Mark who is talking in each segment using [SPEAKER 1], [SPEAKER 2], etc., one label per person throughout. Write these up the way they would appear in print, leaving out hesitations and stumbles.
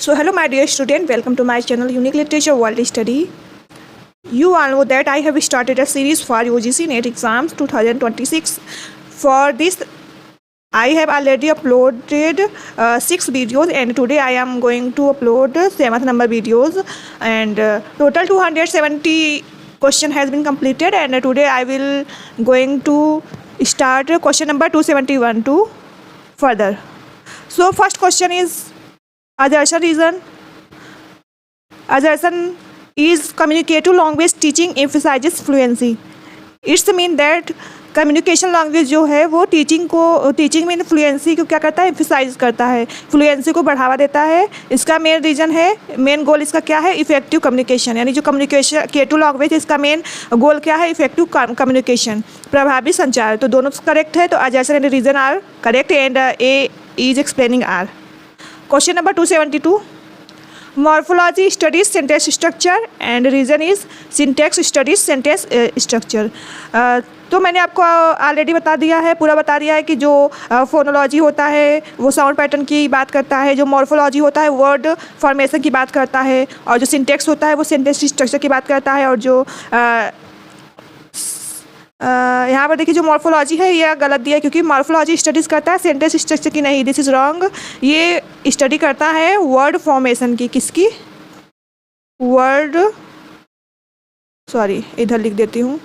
[SPEAKER 1] So hello my dear student, welcome to my channel Unique Literature World Study. You all know that I have started a series for UGC NET exams 2026. For this I have already uploaded 6 videos and today I am going to upload 7th number videos and total 270 question has been completed and today I will going to start question number 271 to further. So first question is assertion reason. Assertion is communicative language teaching emphasizes fluency. It's mean that communication language जो है वो teaching में fluency को क्या करता है, emphasise करता है, फ्लुएंसी को बढ़ावा देता है. इसका मेन रीजन है, मेन गोल इसका क्या है, इफेक्टिव कम्युनिकेशन. यानी जो कम्युनिकेशन केटू लैंग्वेज इसका मेन गोल क्या है, इफेक्टिव कम्युनिकेशन, प्रभावी संचार. तो दोनों करेक्ट है. तो assertion and reason are correct and A is explaining R. Question number 272. Morphology studies sentence structure and reason is syntax studies sentence structure. तो मैंने आपको ऑलरेडी बता दिया है, पूरा बता दिया है कि जो फोनोलॉजी होता है वो साउंड पैटर्न की बात करता है, जो मॉर्फोलॉजी होता है वर्ड फॉर्मेशन की बात करता है, और जो सिंटैक्स होता है वो सेंटेंस स्ट्रक्चर की बात करता है. और जो यहाँ पर देखिए जो मॉर्फोलॉजी है ये गलत दिया है क्योंकि मॉर्फोलॉजी स्टडीज़ करता है सेंटेंस स्ट्रक्चर की नहीं. This is wrong. ये स्टडी करता है वर्ड फॉर्मेशन की. किसकी? वर्ड, सॉरी इधर लिख देती हूँ.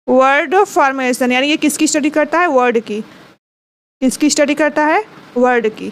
[SPEAKER 1] वर्ड फॉर्मेशन यानी ये किसकी स्टडी करता है, वर्ड की. किसकी स्टडी करता है, वर्ड की.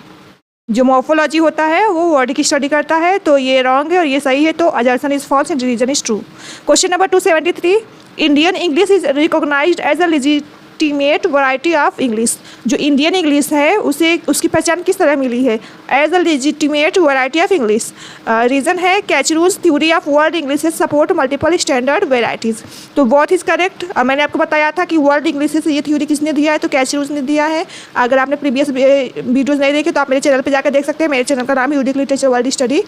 [SPEAKER 1] जो मॉर्फोलॉजी होता है वो वर्ड की स्टडी करता है. तो ये रॉन्ग है और ये सही है. तो assertion is false and reason is true. Question number 273. Indian English is recognized as a legitimate variety of English. जो इंडियन इंग्लिश है उसे उसकी पहचान किस तरह मिली है, as a legitimate variety of English. Reason है Kachru's theory of world English support multiple standard varieties. तो बोथ इज करेक्ट. मैंने आपको बताया था कि वर्ल्ड इंग्लिश से ये थ्योरी किसने दिया है, तो कैचरूज ने दिया है. अगर आपने प्रीवियस वीडियोज़ नहीं देखे तो आप मेरे चैनल पर जाकर देख सकते हैं. मेरे चैनल का नाम है यूनिक लिटरेचर वर्ल्ड स्टडी.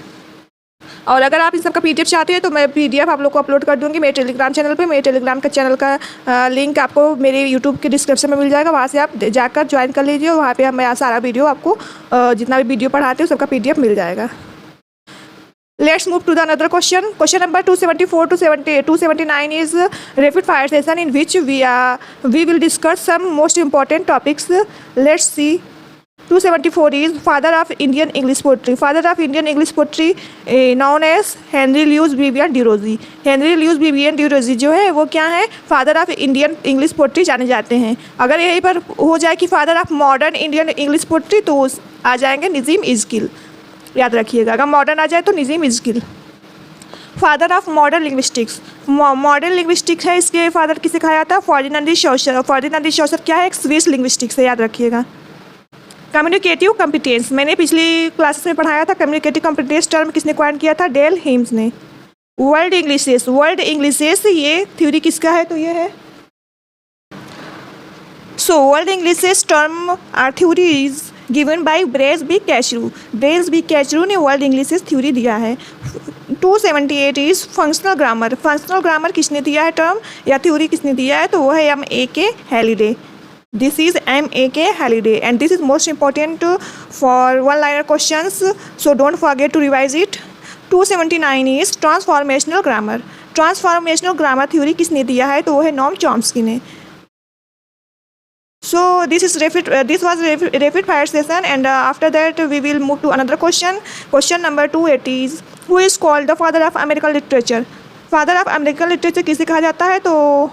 [SPEAKER 1] और अगर आप इन सब का PDF चाहते हैं तो मैं PDF आप लोग को अपलोड कर दूंगी मेरे टेलीग्राम चैनल पे. मेरे टेलीग्राम का चैनल का लिंक आपको मेरे YouTube के डिस्क्रिप्शन में मिल जाएगा. वहाँ से आप जाकर ज्वाइन कर लीजिए. वहाँ पे मैं सारा वीडियो आपको जितना भी वीडियो पढ़ाते हैं सबका PDF मिल जाएगा. Let's move to the another question. Question number 274 to 279 is rapid fire session in which we will discuss some most important topics. Let's see. 274 is father of Indian English poetry. Father of Indian English poetry known as Henry Louis Vivian DeRozay. Henry Louis Vivian DeRozay जो है वो क्या है, father of Indian English poetry जाने जाते हैं. अगर यहीं पर हो जाए कि father of modern Indian English poetry तो आ जाएंगे नज़ीम इज़किल. याद रखिएगा, अगर मॉडर्न आ जाए तो Nissim Ezekiel. Father of modern linguistics. Modern linguistics है, इसके फादर किसे कहा जाता है, फर्डिनांड शॉसर. फर्डिनांड शॉसर क्या है, एक स्विस लिंग्विस्टिक्स है. याद रखिएगा. कम्युनिकेटिव कॉम्पिटेंस मैंने पिछली क्लासेस में पढ़ाया था. कम्युनिकेटिव कॉम्पिटेंस टर्म किसने कॉइन किया था, डेल हेम्स ने. वर्ल्ड इंग्लिशेस. वर्ल्ड इंग्लिशेस ये थ्योरी किसका है, तो ये है. So world Englishes term are theories given by Braj B Kachru. Braj B Kachru ने वर्ल्ड इंग्लिशेस थ्योरी दिया है. 278 is functional grammar. Functional grammar किसने दिया है टर्म या थ्योरी किसने दिया है, तो वो है M.A.K. Halliday. This is M.A.K. Halliday and this is most important for one-liner questions, so don't forget to revise it. 279 is transformational grammar. Transformational grammar theory किसने दिया है, तो वो है नॉम चॉम्स्की ने. So this was rapid fire session and after that we will move to another question. Question number 280 is who is called the father of American literature. Father of American literature किसे कहा जाता है, तो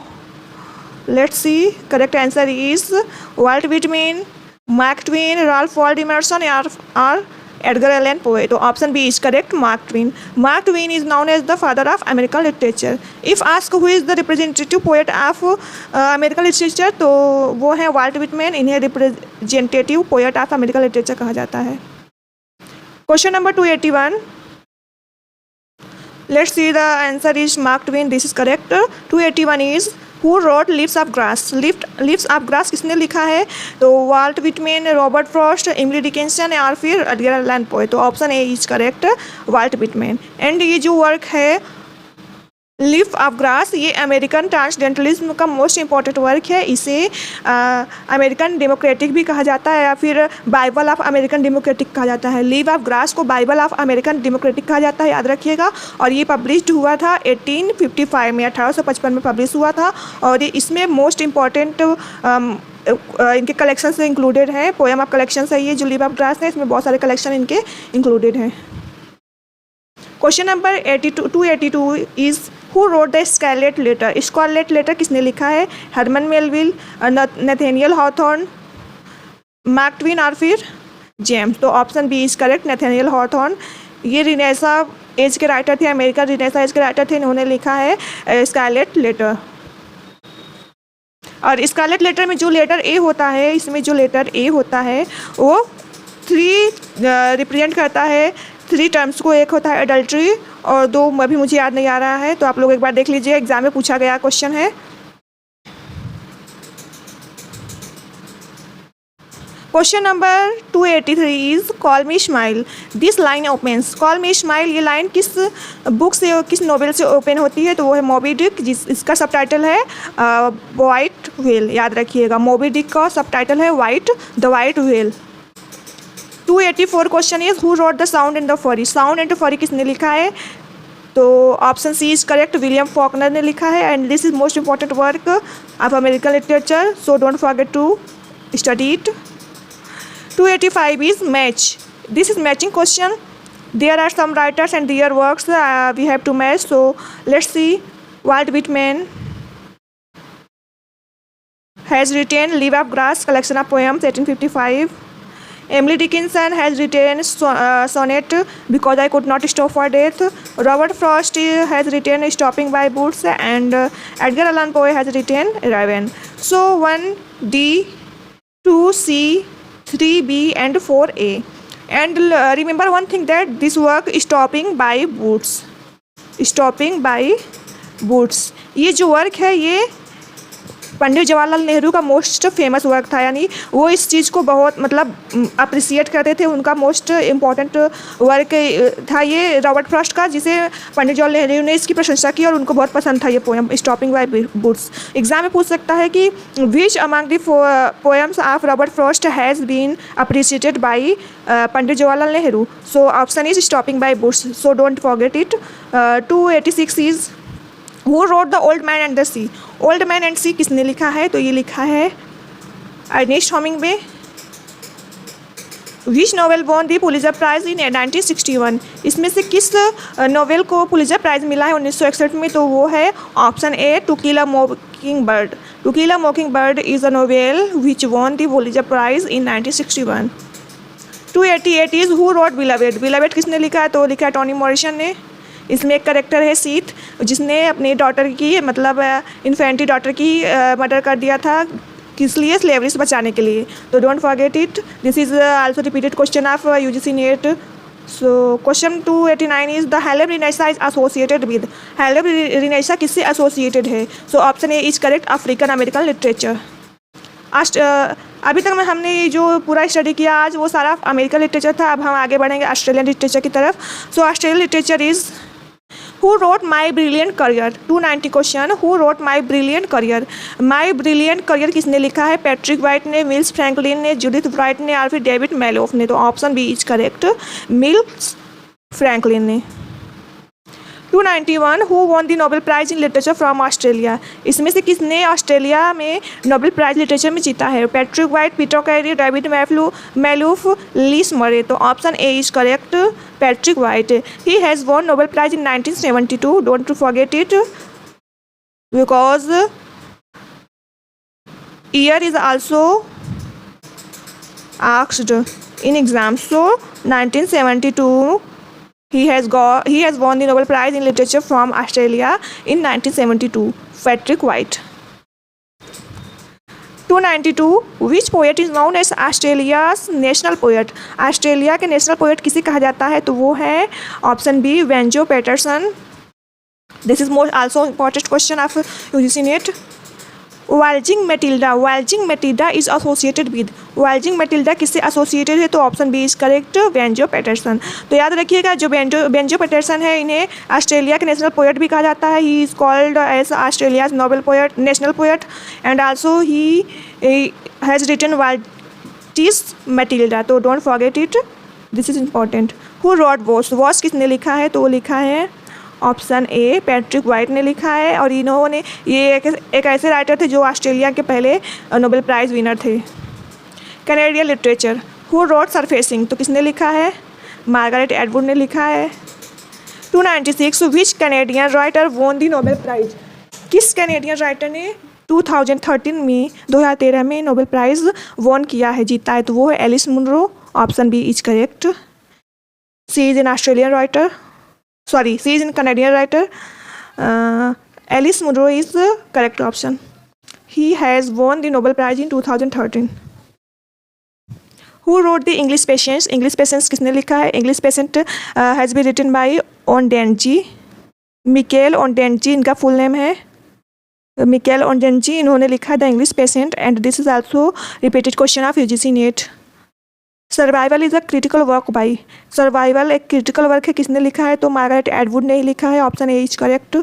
[SPEAKER 1] let's see. Correct answer is Walt Whitman, Mark Twain, Ralph Waldo Emerson or Edgar Allan Poe. तो option B is correct, Mark Twain. Mark Twain is known as the father of American literature. If asked who is the representative poet of American literature, तो वो है Walt Whitman. इन्हें representative poet of American literature कहा जाता है. Question number 281. Let's see, the answer is Mark Twain. This is correct. 281 is Who wrote Leaves of Grass. Leaves of Grass किसने लिखा है, तो Walt Whitman, Robert Frost, Emily Dickinson और फिर Edgar Allan Poe. तो option A is correct, Walt Whitman. And ये जो work है लीफ ऑफ ग्रास ये अमेरिकन ट्रांसडेंटलिज्म का मोस्ट इम्पॉर्टेंट वर्क है। इसे अमेरिकन डेमोक्रेटिक भी कहा जाता है या फिर बाइबल ऑफ अमेरिकन डेमोक्रेटिक कहा जाता है। लीफ ऑफ ग्रास को बाइबल ऑफ अमेरिकन डेमोक्रेटिक कहा जाता है, याद रखिएगा। और ये पब्लिश्ड हुआ था 1855 में, 1855 में पब्लिश हुआ था। और इसमें मोस्ट इम्पॉर्टेंट इनके कलेक्शन से इंक्लूडेड है, पोएम ऑफ कलेक्शन है ये जो लीफ ऑफ ग्रास है, इसमें बहुत सारे कलेक्शन इनके इंक्लूडेड हैं। Question number 282 is who wrote the scarlet letter. Scarlet letter किसने लिखा है? Herman Melville, Nathaniel Hawthorne, Mark Twain और फिर जेम्स। तो option B is correct, Nathaniel Hawthorne. ये रिनेसा एज के राइटर थे, अमेरिकन रिनेसा एज के राइटर थे, इन्होंने लिखा है स्कारलेट लेटर। और स्कारलेट लेटर में जो लेटर ए होता है, इसमें जो लेटर ए होता है वो 3 रिप्रेजेंट करता है 3 टर्म्स को। एक होता है एडल्ट्री और 2 अभी मुझे याद नहीं आ रहा है, तो आप लोग एक बार देख लीजिए, एग्जाम में पूछा गया क्वेश्चन है। Question number 283 is call me smile this line opens. Call me smile ये लाइन किस बुक से, किस नोवेल से ओपन होती है? तो वो है मोबी डिक, इसका सब टाइटल है वाइट व्हेल, याद रखिएगा। मोबी डिक का सब टाइटल है the white whale. 284 question is who wrote the sound and the fury. Sound and the fury किसने लिखा है? तो option C is correct, William Faulkner ने लिखा है। And this is most important work of American literature, so don't forget to study it. 285 is match. This is matching question. There are some writers and their works we have to match. So let's see. Walt Whitman has written Leaf of Grass collection of poems 1855. Emily Dickinson has written sonnet Because I Could Not Stop for Death. Robert Frost has written Stopping by Boots, and Edgar Allan Poe has written Raven. So 1D, 2C, 3B and 4A. And remember one thing, that this work Stopping by Boots. Stopping by Boots ये जो work है ये पंडित जवाहरलाल नेहरू का most famous work था, यानी वो इस चीज़ को बहुत मतलब अप्रिसिएट करते थे, उनका मोस्ट इम्पॉर्टेंट वर्क था ये रॉबर्ट फ्रॉस्ट का, जिसे पंडित जवाहरलाल नेहरू ने इसकी प्रशंसा की और उनको बहुत पसंद था ये poem stopping by woods. Exam में पूछ सकता है कि which among the poems of Robert Frost has been appreciated by Pandit Jawaharlal Nehru. So option is stopping by woods, so don't forget it. 286 is who wrote the old man and the sea. Old man and sea किसने लिखा है? तो ये लिखा है Ernest Hemingway. Which novel won the Pulitzer prize in 1961। इसमें से किस नोवेल को पुलित्जर प्राइज मिला है 1961 में? तो वो है option A to kill a mockingbird. To kill a mockingbird is a novel which won the Pulitzer prize in 1961। 288 is who wrote Beloved. Beloved किसने लिखा है? तो लिखा है टोनी मॉरिसन ने। इसमें एक करेक्टर है सीथ, जिसने अपनी डॉटर की मतलब इन्फेंटी डॉटर की मर्डर कर दिया था, किस लिए? स्लेवरी से बचाने के लिए। तो don't forget it, this is also repeated question of UGC NET. So question 289 is the Harlem Renaissance is associated with. Harlem Renaissance किससे एसोसिएटेड है? So option A is correct, African American literature. अभी तक में हमने ये जो पूरा study किया आज वो सारा अमेरिकन लिटरेचर था। अब हम आगे बढ़ेंगे ऑस्ट्रेलियन लिटरेचर की तरफ। So Australian literature is who wrote my brilliant career. 290 question, who wrote my brilliant career. My brilliant career किसने लिखा है? पैट्रिक वाइट ने, मिल्स फ्रैंकलिन ने, जूडिथ ब्राइट ने और फिर डेविड मैलोफ ने। तो option B is correct, Miles Franklin ने। 291 who won the Nobel prize in literature from Australia. इसमें से किसने ऑस्ट्रेलिया में नोबेल प्राइज लिटरेचर में जीता है? Patrick White, Peter Carey, David Malouf, Les Murray. तो option A is correct, Patrick White. He has won Nobel prize in 1972, don't forget it because year is also asked in exam. सो 1972 He has won the Nobel Prize in Literature from Australia in 1972. Patrick White. 292 Which poet is known as Australia's national poet? Australia के national poet किसे कहा जाता है? तो वो है option B, Banjo Paterson. This is most also important question of UGC NET. Waltzing Matilda is associated with, Waltzing Matilda किससे associated है? तो option B is correct, Banjo Paterson. तो याद रखिएगा जो बेंजो पैटरसन है, इन्हें ऑस्ट्रेलिया के नेशनल पोएट भी कहा जाता है। He is called as Australia's Nobel poet, national poet, and also he has written Waltzing Matilda. तो don't forget it, this is important. Who wrote Voss किसने लिखा है? तो लिखा है ऑप्शन ए, पैट्रिक वाइट ने लिखा है। और इन्होंने ये एक ऐसे राइटर थे जो ऑस्ट्रेलिया के पहले नोबेल प्राइज़ विनर थे। Canadian literature, who rot surfacing, तो किसने लिखा है? मार्गारेट एटवुड ने लिखा है। 296 which Canadian writer won the Nobel prize, किस कैनेडियन राइटर ने 2013 में नोबेल प्राइज़ वॉन किया है, जीता है? तो वो है Alice Munro. Option B is correct. C is an Australian writer, sorry, she is a Canadian writer. Alice Munro is the correct option. He has won the Nobel Prize in 2013. Who wrote the English Patience? English Patience किसने लिखा है? English Patient has been written by Ondaatje, Michael Ondaatje इनका full name है। Michael Ondaatje इन्होंने लिखा है the English patient, and this is also repeated question of UGC NET. Survival is a critical work by, survival एक critical work है, किसने लिखा है? तो मार्गारेट एटवुड ने ही लिखा है। Option A is correct.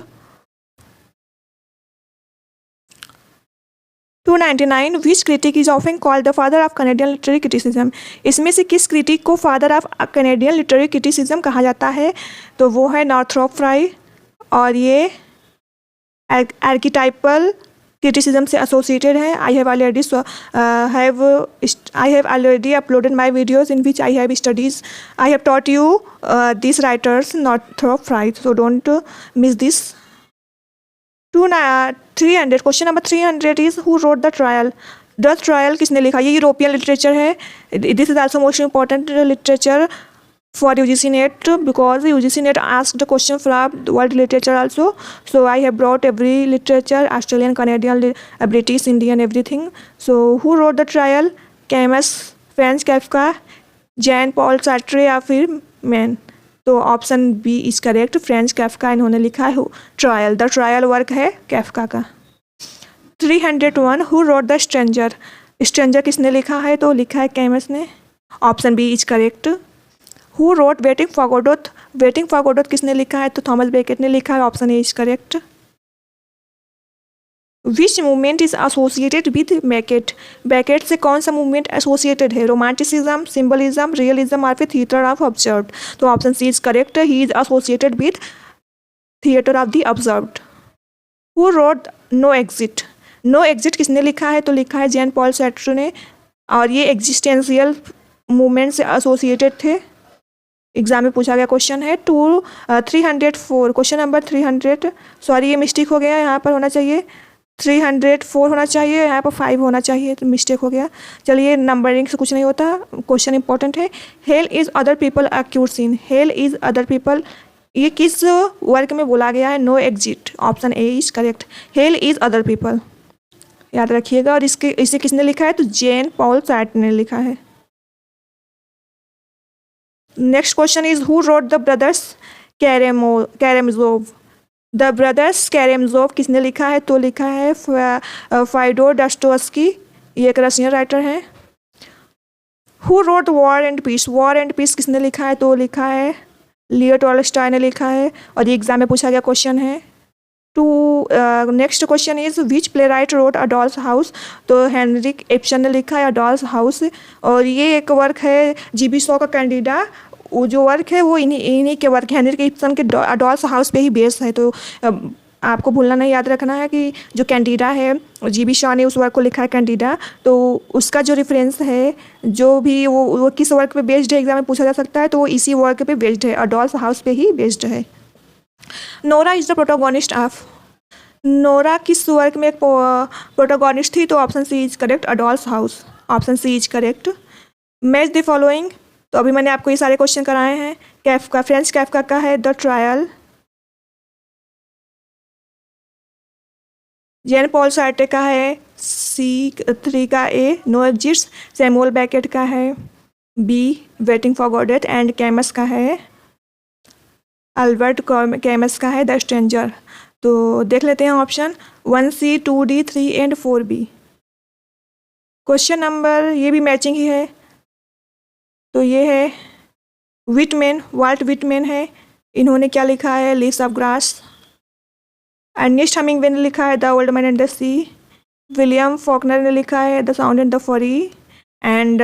[SPEAKER 1] 299 which critic is often called the father of Canadian literary criticism, इसमें से किस क्रिटिक को father of Canadian literary criticism कहा जाता है? तो वो है नॉर्थरोप फ्राई, और ये आर्किटाइपल क्रिटिसिज्म से एसोसिएटेड है। I have already uploaded my videos in which I have taught you this writers Northrop fry, so don't miss this. 300 question number 300 is who wrote the trial, the trial किसने लिखा? ये European literature है। This is also most important literature for UGC NET, because UGC NET asked the question from world literature also. So I have brought every literature, Australian, Canadian, British, Indian, everything. So who wrote the trial? Camus, Franz Kafka, Jean Paul Sartre या फिर man? तो option B is correct, Franz Kafka इन्होंने लिखा है trial. The trial work है Kafka का। 301 who wrote the stranger, stranger किसने लिखा है? तो लिखा है कैमस ने। Option B is correct. Who wrote waiting for Godot, waiting for Godot किसने लिखा है? तो थॉमस बेकेट ने लिखा है। Option A is correct. Which movement is associated with Beckett, Beckett से कौन सा मूवमेंट एसोसिएटेड है? रोमांटिसिज्म, सिंबलिज्म, रियलिज्म और फिर थिएटर ऑफ ऑब्जर्व्ड? तो option C is correct, he is associated with theatre of the absurd. Who wrote no exit, no exit किसने लिखा है? तो लिखा है जेन पॉल सार्ट्रे ने, और ये एग्जिस्टेंशियल मूवमेंट से एसोसिएटेड थे। एग्जाम में पूछा गया क्वेश्चन है। 304 क्वेश्चन नंबर 300, सॉरी ये मिस्टेक हो गया, यहाँ पर होना चाहिए 304 होना चाहिए, यहाँ पर 5 होना चाहिए, तो मिस्टेक हो गया। चलिए नंबरिंग से कुछ नहीं होता, क्वेश्चन इंपॉर्टेंट है। Hell is other people acute scene, hell is other people ये किस वर्क में बोला गया है? No exit. Option A is correct, hell is other people याद रखिएगा। और इसे किसने लिखा है? तो जेन पॉल सार्ट्रे ने लिखा है। Next question is who wrote the Brothers Karamazov, the Brothers Karamazov किसने लिखा है? तो लिखा है फाइडोर डॉस्टोवस्की, ये एक रशियन राइटर है। Who wrote war and peace, war and peace किसने लिखा है? तो लिखा है लियो टॉलस्टॉय ने लिखा है, और ये एग्जाम में पूछा गया क्वेश्चन है। Next question is which play right wrote a doll's house, तो हेनरिक एप्सन ने लिखा है अ डॉल्स हाउस, और ये एक वर्क है GB शॉ का कैंडिडा, वो जो वर्क है वो इन्हीं के वर्क हेनरिक एप्सन के डॉल्स हाउस पे ही बेस्ड है। तो आपको भूलना नहीं, याद रखना है कि जो कैंडिडा है GB शॉ ने उस वर्क को लिखा है कैंडिडा, तो उसका जो रेफरेंस है जो भी वो किस वर्क पे बेस्ड है एग्जाम में पूछा जा सकता है, तो वो इसी वर्क पे बेस्ड है, अ डॉल्स हाउस पे ही बेस्ड है। Nora is the protagonist of, Nora किस वर्क में एक प्रोटोगोनिस्ट थी? तो option C is correct, a doll's house. Option C is correct. Match the following, तो अभी मैंने आपको ये सारे क्वेश्चन कराए हैं। कैफ्का, फ्रेंच कैफ्का का है the trial, Jean Paul Sartre का है C3 का A no exits, Samuel Beckett का है B waiting for Godot, and Camus का है अल्बर्ट कैमस का है द स्ट्रेंजर। तो देख लेते हैं option 1C, 2D, 3 and 4B। Question number ये भी मैचिंग ही है, तो ये है विटमैन, वाल्ट विटमैन है, इन्होंने क्या लिखा है, leaves of grass. Ernest Hemingway ने लिखा है the old man and the sea. William Faulkner ने लिखा है the sound and the fury. And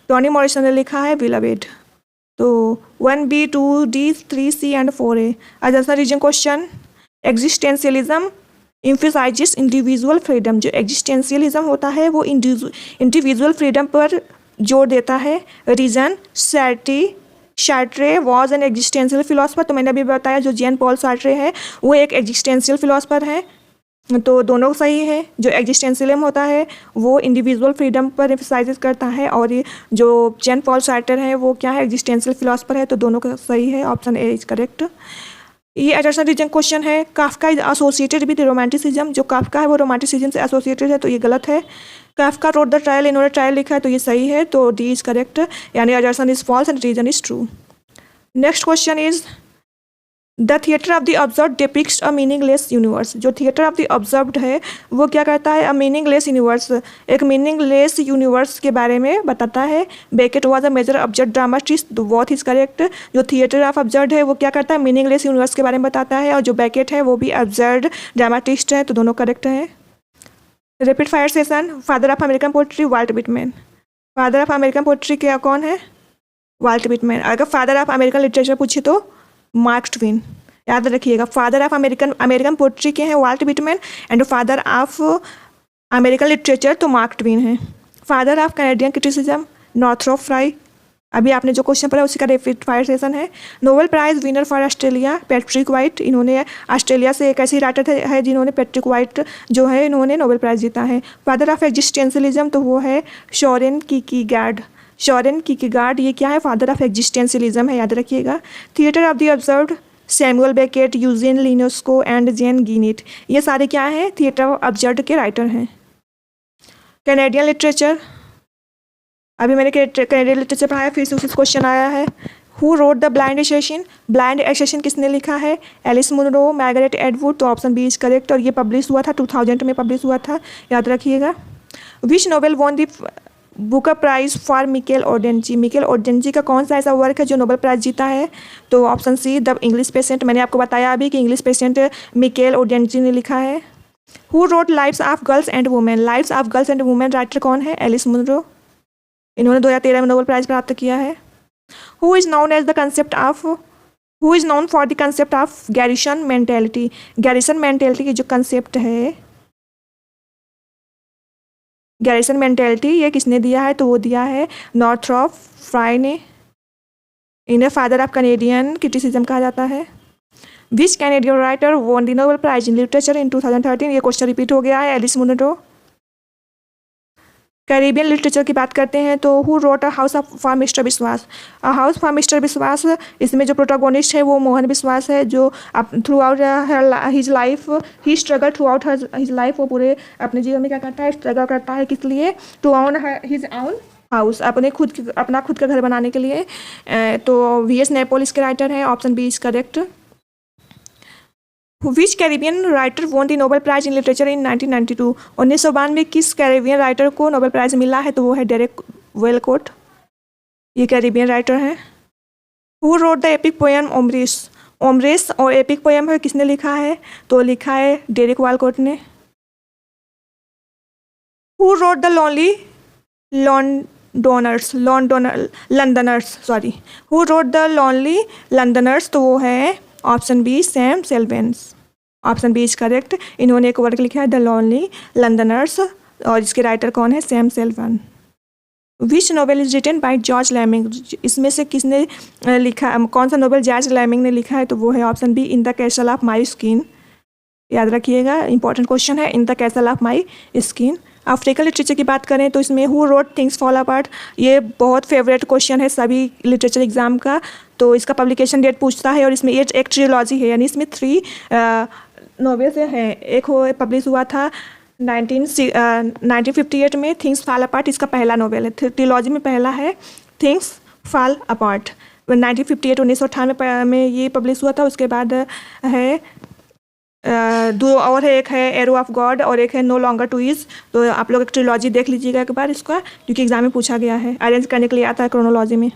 [SPEAKER 1] Toni Morrison ने लिखा है विलाबेड। तो 1B, 2D, 3C and 4A। आज reason question, existentialism emphasizes individual freedom. जो एग्जिस्टेंशियलिज्म होता है वो इंडिविजुअल फ्रीडम पर जोर देता है। Reason, Sartre was an existential philosopher. तो मैंने अभी बताया जो जेन पॉल सार्ट्रे है वो एक एग्जिस्टेंशियल फिलोसफर है, तो दोनों सही है। जो एग्जिस्टेंशियलिज्म होता है वो इंडिविजुअल फ्रीडम पर एम्फसाइज करता है, और ये जो जेन पॉल सार्ट्रे है वो क्या है, एग्जिस्टेंशियल फिलोसफर है। तो दोनों का सही है, ऑप्शन ए इज करेक्ट। ये एंडरसन रीजन क्वेश्चन है, Kafka is associated with romanticism. जो काफ्का है वो रोमांटिसिज्म से एसोसिएटेड है, तो ये गलत है। काफ्का रोड द ट्रायल, इन्होंने ट्रायल लिखा है, तो ये सही है। तो डी इज करेक्ट, यानी Anderson is false and reason is true. Next question is the theatre of the absurd depicts a meaningless universe. जो थिएटर ऑफ द ऑब्जर्व्ड है वो क्या करता है, अ मीनिंगलेस यूनिवर्स, एक मीनिंगलेस यूनिवर्स के बारे में बताता है। Beckett was a major absurd dramatist, तो बोथ इज करेक्ट। जो थिएटर ऑफ ऑब्जर्व्ड है वो क्या करता है, मीनिंगलेस यूनिवर्स के बारे में बताता है, और जो बेकेट है वो भी ऑब्जर्व्ड ड्रामाटिस्ट है, तो दोनों करेक्ट हैं। Rapid fire session, father of American poetry Walt Whitman. Father of American poetry क्या कौन है, वाल्ट विटमैन। अगर फादर ऑफ अमेरिकन लिटरेचर पूछे तो मार्क ट्वेन, याद रखिएगा। फादर ऑफ अमेरिकन पोएट्री के हैं Walt Whitman, and father of American literature तो मार्क ट्वेन है। Father of Canadian criticism Northrop Frye. अभी आपने जो क्वेश्चन पढ़ा उसी का रैपिड फायर सेशन है। Nobel Prize winner for Australia Patrick White, इन्होंने ऑस्ट्रेलिया से एक ऐसी राइटर है जिन्होंने, पैट्रिक वाइट जो है, इन्होंने नोबेल प्राइज जीता है। फादर ऑफ एग्जिस्टेंशियलिज्म तो वो है सोरेन कीरकेगार्ड। सोरेन कीरकेगार्ड ये क्या है, फादर ऑफ एग्जिस्टेंशियलिज्म है, याद रखिएगा। Theatre of the absurd Samuel Beckett, Eugene Ionesco and Jean Genet, ये सारे क्या हैं, थिएटर ऑफ ऑब्जर्व्ड के राइटर हैं। कैनेडियन लिटरेचर, अभी मैंने कैनेडियन लिटरेचर पढ़ाया, फिर से उसी क्वेश्चन आया है। Who wrote the blind assassin. Blind assassin किसने लिखा है, एलिस मुनरो, मार्गरेट एटवुड, तो ऑप्शन बी इज करेक्ट। और ये पब्लिश हुआ था 2000 में पब्लिश हुआ था, याद रखिएगा। Which novel won the Booker prize for Michael ओडेंजी। मिकेल ओडेंजी का कौन सा ऐसा वर्क है जो नोबेल प्राइज जीता है, तो option see the English patient. मैंने आपको बताया अभी कि इंग्लिश पेशेंट मिकेल ओडेंजी ने लिखा है। Who road lives of girls and women. Lives of girls and women writer कौन है, एलिस मुनरो, इन्होंने 2013 में नोबेल प्राइज प्राप्त किया है। Who is known as the concept of, who is known for the concept of garrison mentality. Garrison mentality की जो concept है, गैरिसन मेंटेलिटी, ये किसने दिया है, तो वो दिया है नॉर्थरोप फ्राई ने। इन्हें फादर ऑफ कैनेडियन क्रिटिसिज्म कहा जाता है। Which Canadian writer won the Nobel prize in literature in 2013। ये क्वेश्चन रिपीट हो गया है, एलिस मुनरो। कैरेबियन लिटरेचर की बात करते हैं तो who wrote a house for mister Biswas. A house for mister विश्वास, इसमें जो प्रोटागोनिस्ट है वो मोहन विश्वास है, जो throughout his life he struggle throughout his life, वो पूरे अपने जीवन में क्या करता है, स्ट्रगल करता है, किस लिए, to own his own house, अपना खुद का घर बनाने के लिए। तो VS नैपोल इसके राइटर हैं, option B is correct. Which Caribbean writer won the Nobel prize in literature in 1992। 1992 में किस कैरेबियन राइटर को नोबेल प्राइज मिला है, तो वो है डेरेक वेलकोट, ये कैरेबियन राइटर हैं। Who wrote the epic poem Omeros. Omeros और एपिक पोएम है किसने लिखा है, तो लिखा है डेरेक वालकोट ने। Who wrote the who wrote the lonely Londoners, तो वो है option B Sam Selvon, option B is correct. इन्होंने एक वर्क लिखा है द लॉनली लंदनर्स, और इसके राइटर कौन है, Sam Selvon. Which novel is written by George Lamming. इसमें से किसने लिखा, कौन सा नोवेल जॉर्ज लैमिंग ने लिखा है, तो वो है option be in the castle of my skin, याद रखिएगा, इंपॉर्टेंट क्वेश्चन है, in the castle of my skin. African literature की बात करें तो इसमें who wrote things fall apart, ये बहुत फेवरेट क्वेश्चन है सभी लिटरेचर एग्जाम का। तो इसका पब्लिकेशन डेट पूछता है, और इसमें ये एक ट्रिलॉजी है, यानी इसमें 3 नॉवेल्स हैं। एक हो पब्लिश हुआ था 1958 में, थिंग्स फॉल अपार्ट इसका पहला नॉवेल है। ट्रिलॉजी में पहला है थिंग्स फॉल अपार्ट, 1958 1998 में ये पब्लिश हुआ था। उसके बाद है दो और है, एक है एरो ऑफ गॉड और एक है नो लॉन्गर टू इज। तो आप लोग एक ट्रिलॉजी देख लीजिएगा एक बार इसका, क्योंकि एग्जाम में पूछा गया है, अरेंज करने के लिए आता है क्रोनोलॉजी में।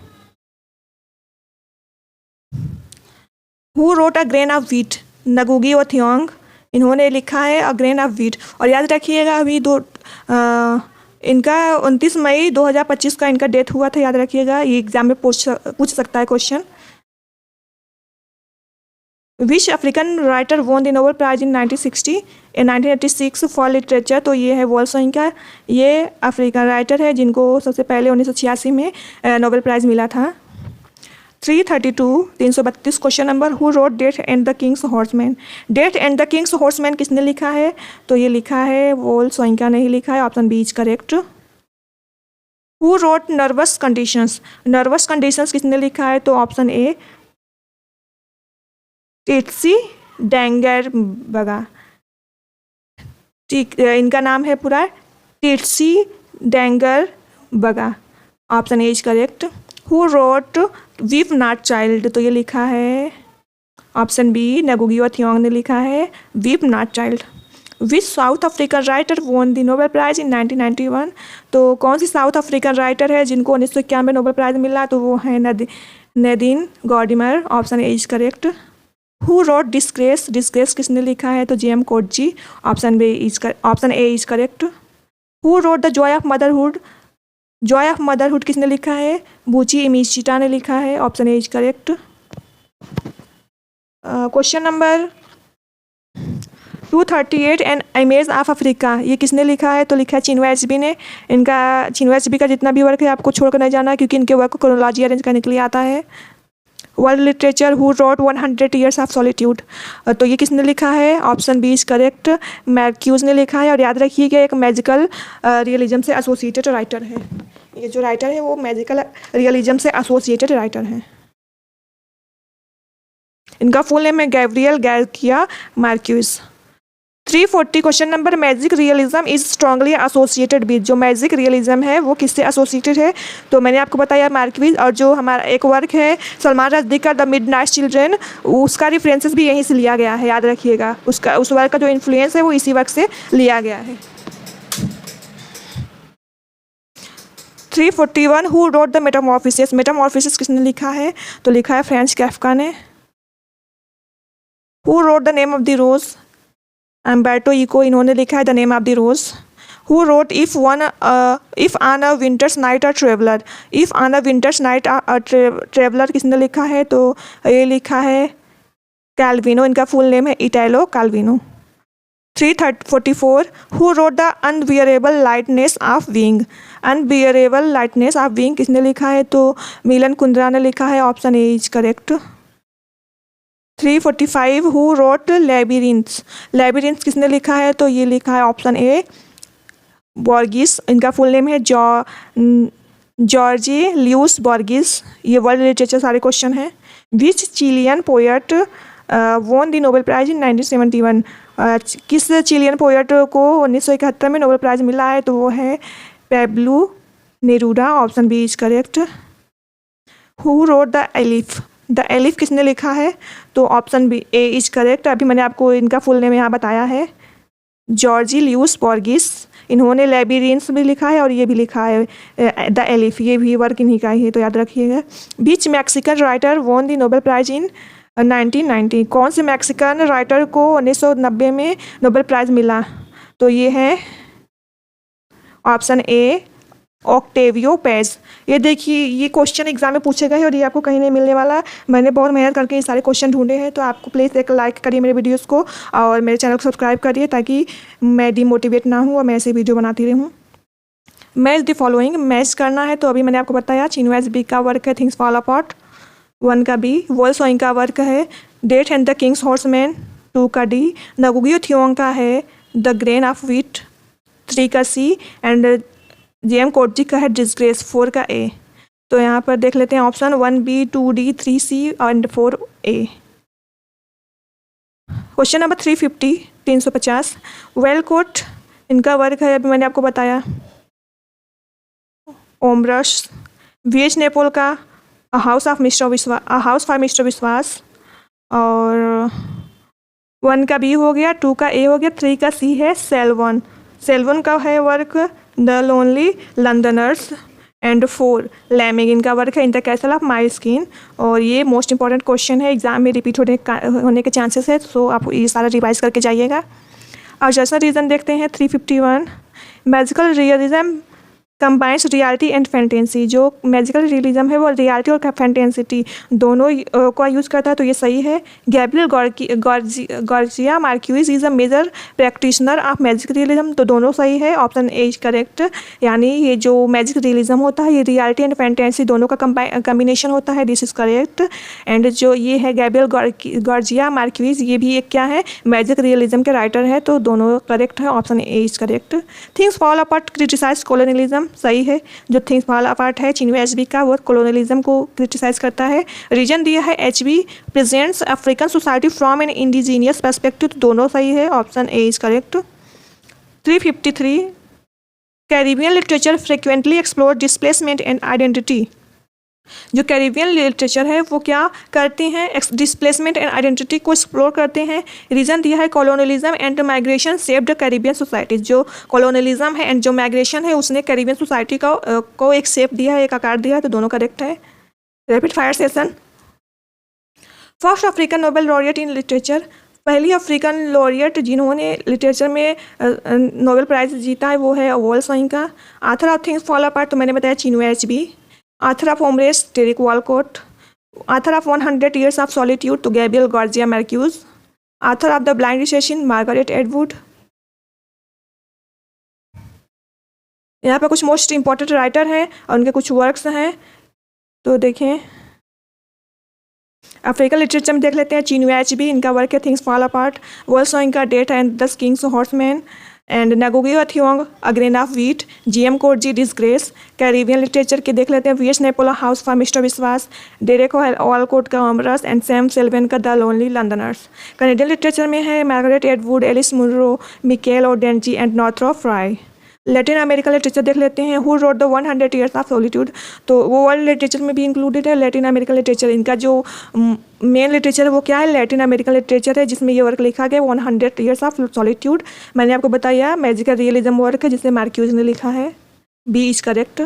[SPEAKER 1] Who wrote a grain of wheat, Ngugi और थियोंग, इन्होंने लिखा है अ ग्रेन ऑफ व्हीट। और याद रखिएगा अभी इनका 29 मई 2025 का इनका डेथ हुआ था, याद रखिएगा, ये एग्जाम में पूछ सकता है question. Which African writer won the Nobel prize in 1960 in 1986 for literature. तो ये है वॉल्सोइंका, ये अफ्रीकन राइटर है जिनको सबसे पहले 1986 में नोबेल प्राइज़ मिला था। 332 question number, who wrote death and the king's horseman. Death and the king's horseman किसने लिखा है? तो ये लिखा है वॉल्सोइंका ने ही लिखा है, option B is correct. Who wrote nervous conditions, nervous conditions किसने लिखा है? तो ऑप्शन ए टेट्सी डेंगरबर्ग, ठीक, इनका नाम है पूरा Tsitsi Dangarembga, option A is correct. Who wrote weep not child, तो ये लिखा है ऑप्शन बी नगुगी और थियोंग ने लिखा है weep not child. Which South African writer won the Nobel prize in 1991। तो कौन सी साउथ अफ्रीकन राइटर है जिनको 1991 नोबेल प्राइज मिला? तो वो है Nadine Gordimer, option A is correct. Who wrote disgrace, disgrace किसने लिखा है? तो J M Coetzee, option A is correct. Who wrote the joy of motherhood, joy of motherhood किसने लिखा है? बूची इमिशिटा ने लिखा है, option A is correct. Question number 238 an image of Africa, ये किसने लिखा है? तो लिखा है चिन्वा एचबी ने। इनका चिन्वा एचबी का जितना भी वर्क है आपको छोड़कर नहीं जाना, क्योंकि इनके वर्क को क्रोनोलॉजी अरेंज करने के लिए आता है। World literature, who wrote 100 years of solitude, तो ये किसने लिखा है? ऑप्शन बी इज करेक्ट, मैर्क्यूज ने लिखा है। और याद रखिएगा एक मैजिकल रियलिज्म से एसोसिएटेड राइटर है, ये जो राइटर है वो मैजिकल रियलिज्म से एसोसिएटेड राइटर है। इनका फुल नेम है Gabriel Garcia Marquess. 340 question number, magic realism is strongly associated with, जो मैजिक रियलिज्म है वो किससे एसोसिएटेड है? तो मैंने आपको बताया मार्क्यूज। और जो हमारा एक वर्क है सलमान रश्दी का द मिडनाइट चिल्ड्रन, उसका रेफरेंसेस भी यहीं से लिया गया है, याद रखिएगा, उसका उस वर्क का जो इन्फ्लुएंस है वो इसी वर्क से लिया गया है। 341 who wrote the metamorphosis, metamorphosis किसने लिखा है? तो लिखा है फ्रेंच कैफ्का ने। Who wrote the name of the rose, Umberto Eco, इन्होंने लिखा है the name of the rose. Who wrote if on a winter's night a traveller, if on a winter's night a traveller किसने लिखा है? तो ये लिखा है कैल्विनो, इनका फुल नेम है Italo Calvino. 344 who wrote the unbearable lightness of being, unbearable lightness of being किसने लिखा है? तो मिलन कुंद्रा ने लिखा है, option A is correct. 345 who wrote labyrinths, labyrinths किसने लिखा है? तो ये लिखा है ऑप्शन ए बॉर्गिस, इनका फुल नेम है जॉर्जी ल्यूस बॉर्गिस। ये वर्ल्ड लिटरेचर सारे क्वेश्चन हैं। Which Chilean poet won the Nobel prize in 1971, किस चिलियन पोएट को 1971 में नोबेल प्राइज मिला है? तो वो है Pablo Neruda, option B is correct. Who wrote the Aleph, the Aleph किसने लिखा है? तो option B A is correct. अभी मैंने आपको इनका फुल नेम यहाँ बताया है जॉर्जी ल्यूस बॉर्गिस, इन्होंने लेबिरिंथ्स भी लिखा है और ये भी लिखा है द एलिफ, ये भी वर्क इन्हीं का ही है, तो याद रखिएगा। Which Mexican writer won the Nobel prize in 1990, कौन से मैक्सिकन राइटर को 1990 में नोबेल प्राइज़ मिला? तो ये है ऑप्शन ए ऑक्टेवियो पेज। ये देखिए ये क्वेश्चन एग्जाम में पूछे गए और ये आपको कहीं नहीं मिलने वाला। मैंने बहुत मेहनत करके ये सारे क्वेश्चन ढूंढे हैं, तो आपको प्लीज़ एक लाइक करिए मेरे वीडियोस को और मेरे चैनल को सब्सक्राइब करिए ताकि मैं डिमोटिवेट ना हूँ और मैं ऐसे वीडियो बनाती रहूँ। मैच द फॉलोइंग, मैच करना है तो अभी मैंने आपको बताया चिन्वा एचबी का वर्क है थिंग्स फॉल अपार्ट, 1 का बी। वॉल्सोइंग का वर्क है death and the king's horseman, 2 का डी। नगुगी थियोंग का है द ग्रेन ऑफ व्हीट, 3 का सी। एंड जेएम कोटजी का है डिस्ग्रेस, 4 का ए। तो यहाँ पर देख लेते हैं option 1 B, 2 D, 3 C and 4 A. Question number 350 Walcott, इनका वर्क है अभी मैंने आपको बताया ओमब्रश। वीएच नेपोल का हाउस फॉर मिस्टर विश्वास और 1 का बी हो गया, 2 का ए हो गया, 3 का सी है सेल्वन। सेल्वन का है वर्क द लोनली लंदनर्स। एंड 4 लैमिगिन का वर्क है in the castle of my skin. और ये मोस्ट इंपॉर्टेंट क्वेश्चन है, एग्जाम में रिपीट होने के चांसेस है, सो आप ये सारा रिवाइज करके जाइएगा। और जैसा रीज़न देखते हैं 351 magical realism combines reality and fantasy. जो मैजिकल रियलिज्म है वो रियलिटी और फैंटेसिटी दोनों का यूज़ करता है, तो ये सही है। Gabriel Garcia Marquez is a major practitioner of magic realism, तो दोनों सही है, ऑप्शन ए इज करेक्ट। यानी ये जो मैजिक रियलिज्म होता है ये रियलिटी एंड फैंटेसी दोनों का कम्बिनेशन होता है, दिस इज़ करेक्ट। एंड जो ये है गैब्रियल गार्सिया मार्क्यूज, ये भी एक क्या है, मैजिक रियलिज्म के राइटर है, तो दोनों करेक्ट है, option A is correct. Things fall apart criticise colonialism, सही है। जो थिंग्स फॉल अपार्ट है चिन्वे एचबी का, वो कॉलोनियलिज्म को क्रिटिसाइज करता है। रीजन दिया है HB presents African society from N indigenous perspective, तो दोनों सही है, option A is correct. 353 Caribbean literature frequently explore displacement and identity. जो कैरिबियन लिटरेचर है वो क्या करते हैं, डिस्प्लेसमेंट एंड आइडेंटिटी को एक्सप्लोर करते हैं। रीज़न दिया है colonialism and migration saved Caribbean society. जो कॉलोनलिज्म है एंड जो माइग्रेशन है उसने कैरिबियन सोसाइटी को एक शेप दिया है, एक आकार दिया है, तो दोनों करेक्ट है। Rapid fire session. First African Nobel laureate in literature, पहली अफ्रीकन लॉरिएट जिन्होंने लिटरेचर में नोबेल प्राइज़ जीता है वो है Wole Soyinka. Author of things fall apart तो मैंने बताया Chinua Achebe. Author of Homeres, Derek Walcott. Author of 100 Years of Solitude, to Gabriel Garcia Marquez. Author of The Blind Recession, Margaret Atwood. यहाँ पे कुछ मोस्ट इम्पॉर्टेंट राइटर हैं और उनके कुछ वर्क्स हैं, तो देखें। अफ्रीकन लिटरेचर में देख लेते हैं चिन्वे एचबी, इनका वर्क है थिंग्स फॉल अपार्ट। वॉल्सोइंग का death and the king's horseman. And Ngugi Thiong'o a grain of wheat. J M Coetzee disgrace. Caribbean literature के देख लेते हैं VS Naipaul house for mister Biswas. Derek Walcott का Omeros and Sam Selvon का the lonely Londoners. Canadian literature में है Margaret Atwood, Alice Munro, Michael ओडेंजी and Northrop Frye. Latin American literature देख लेते हैं who wrote the 100 years of solitude, तो वो वर्ल्ड लिटरेचर में भी इंक्लूडेड है। लैटिन अमेरिकन लिटरेचर इनका जो मेन लिटरेचर है वो क्या है, लैटिन अमेरिकन लिटरेचर है, जिसमें ये वर्क लिखा गया 100 ईयर्स ऑफ सॉलिट्यूड। मैंने आपको बताया मैजिकल रियलिज्म वर्क है जिसे मार्क्यूज ने लिखा है, B is correct.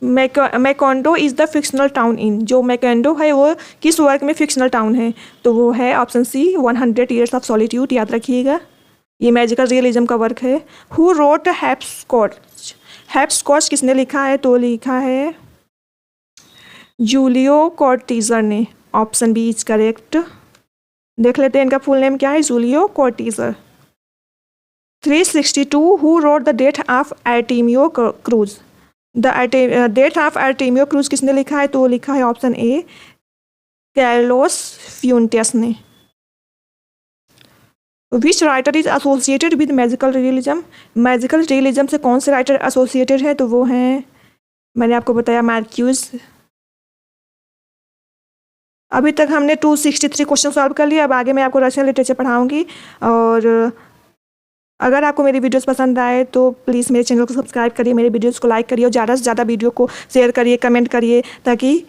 [SPEAKER 1] Macondo is the fictional town in, जो मैकोंडो है वो किस वर्क में फिक्शनल टाउन है, तो वो है option C 100 years of solitude, याद रखिएगा, ये मैजिकल रियलिज्म का वर्क है। हु रोट हैप्सकॉच, हैप्सकॉच किसने लिखा है, तो लिखा है जूलियो कॉर्टीजर ने, ऑप्शन बी इज करेक्ट। देख लेते हैं इनका फुल नेम क्या है, Julio Cortazar. 362 who wrote the death of Artemio Cruz, the death of Artemio Cruz किसने लिखा है, तो लिखा है ऑप्शन ए कैर्लोस फ्यूंटेस ने। Which writer is associated with magical realism, magical realism से कौन से राइटर एसोसिएटेड है, तो वो हैं, मैंने आपको बताया मार्क्यूज। अभी तक हमने 263 क्वेश्चन सॉल्व कर लिया, अब आगे मैं आपको रशियन लिटरेचर पढ़ाऊंगी। और अगर आपको मेरी वीडियोस पसंद आए तो प्लीज़ मेरे चैनल को सब्सक्राइब करिए, मेरे वीडियोस को लाइक करिए और ज़्यादा से ज़्यादा वीडियो को शेयर करिए, कमेंट करिए, ताकि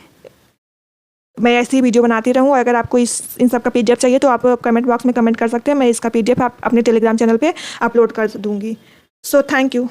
[SPEAKER 1] मैं ऐसी वीडियो बनाती रहूँ। अगर आपको इन सब का पीडीएफ चाहिए तो आप कमेंट बॉक्स में कमेंट कर सकते हैं, मैं इसका पीडीएफ अपने टेलीग्राम चैनल पे अपलोड कर दूँगी। So thank you.